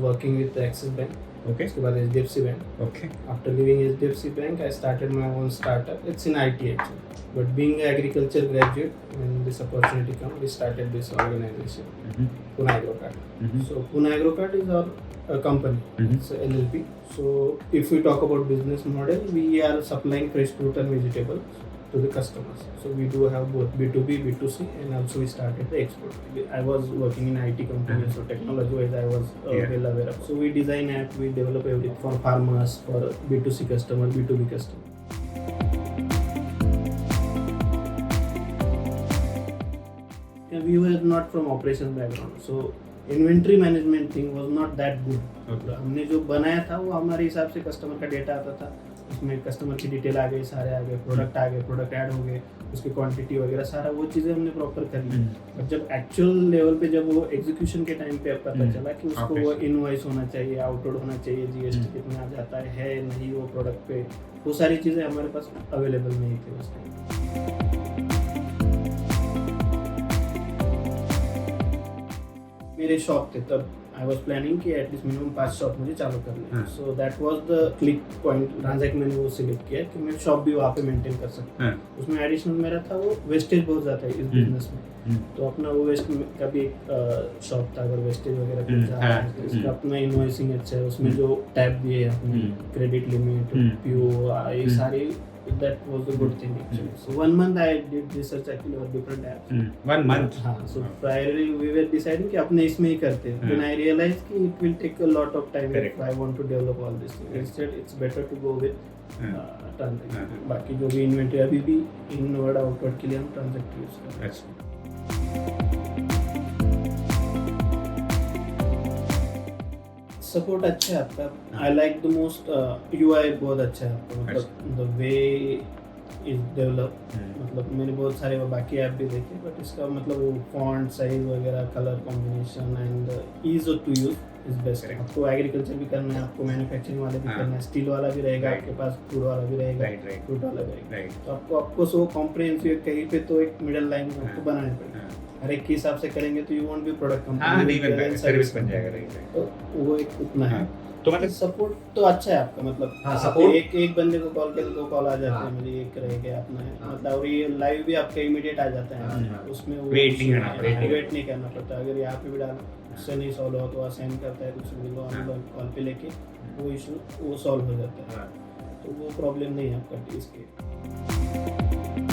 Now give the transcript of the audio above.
working with Axis Bank. Okay. उसके बाद HDFC Bank. Okay. After leaving HDFC Bank, I started my own startup. It's in IT actually. But being an agriculture graduate, when this opportunity came, we started this organization, Poona Agro. So Poona Agro is our company. It's a LLP. So if we talk about business model, we are supplying fresh fruit and vegetables to the customers. So we do have both B2B, B2C, and also we started the export. I was working in IT company, so technology-wise I was well aware of. So we design app, we develop everything for farmers, for B2C customer, B2B customer. We were not from operations background, so inventory management thing was not that good. हमने जो बनाया था वो हमारे हिसाब से customer का data आता था, उसमें कस्टमर की डिटेल आ गई, सारे आ गए, प्रोडक्ट आ गए, प्रोडक्ट ऐड हो गए, उसकी क्वांटिटी वगैरह सारा वो चीज़ें हमने प्रॉपर कर ली. बट जब एक्चुअल लेवल पे जब वो एग्जीक्यूशन के टाइम पे अब पता चला कि उसको वो इनवॉइस होना चाहिए, आउटवर्ड होना चाहिए, जीएसटी कितना आ जाता है नहीं वो प्रोडक्ट पे, वो सारी चीज़ें हमारे पास अवेलेबल नहीं थी उस टाइम. मेरे शॉप थे तब, आई वॉज प्लानिंग कि एटलीस्ट मिनिमम 5 शॉप मुझे चालू करने. So that was the click point. Transact मैंने वो सिलेक्ट किया कि मैं शॉप भी वहाँ पे मेंटेन कर सकता हूँ. उसमें एडिशनल मेरा था वो वेस्टेज बहुत ज़्यादा है इस बिजनेस में, तो अपना वो वेस्ट का भी एक शॉप था. अगर वेस्टेज वगैरह कुछ ज़्यादा है तो इसका अपना इनवॉइसिंग अच्छा है, उसमें जो टैब दिए हैं अपने क्रेडिट लिमिट, पीओ, ये सारी. That was the good thing actually. So 1 month I did research actually on different apps. 1 month. हाँ. So priorly we were deciding कि अपने इसमें ही करते हैं. Then I realized कि it will take a lot of time if I want to develop all this thing. Instead it's better to go with TranZact. बाकी जो भी इन्वेंट्री अभी भी इनवर्ड आउटवर्ड के लिए हम TranZact यूज कर रहे हैं. सपोर्ट अच्छा है आपका. I like the most UI बहुत अच्छा है आपका, मतलब द वे इज डेवलप. मतलब मैंने बहुत सारे बाकी ऐप भी देखे, बट इसका मतलब वो फॉन्ट साइज वगैरह, colour combination and ease to use is best. आपको एग्रीकल्चर भी करना है, आपको मैन्युफैक्चरिंग वाले भी करना है, स्टील वाला भी रहेगा आपके पास, फूड वाला भी रहेगा, फ्रूट वाला भी रहेगा. तो आपको सो कॉम्प्रिहेंसिव कहीं पे तो एक मिडिल लाइन आपको बनानी पड़ेगी. हर एक के हिसाब से करेंगे तो you won't be product company, service बन जाएगा. तो वो एक उतना है. तो मतलब सपोर्ट तो अच्छा है आपका. मतलब सपोर्ट एक बंदे को कॉल करे 2 कॉल आ जाते हैं, मेरी एक रह गया अपना है. मतलब और ये लाइव भी आपका इमीडिएट आ जाता है, उसमें वेट नहीं करना पड़ता. अगर यहाँ पे भी डालना उससे नहीं सॉल्व हो तो वहाँ सेंड करता है, दूसरे दिन कॉल पे लेके वो इशू वो सॉल्व हो जाता है. तो वो प्रॉब्लम नहीं है आपका इसके.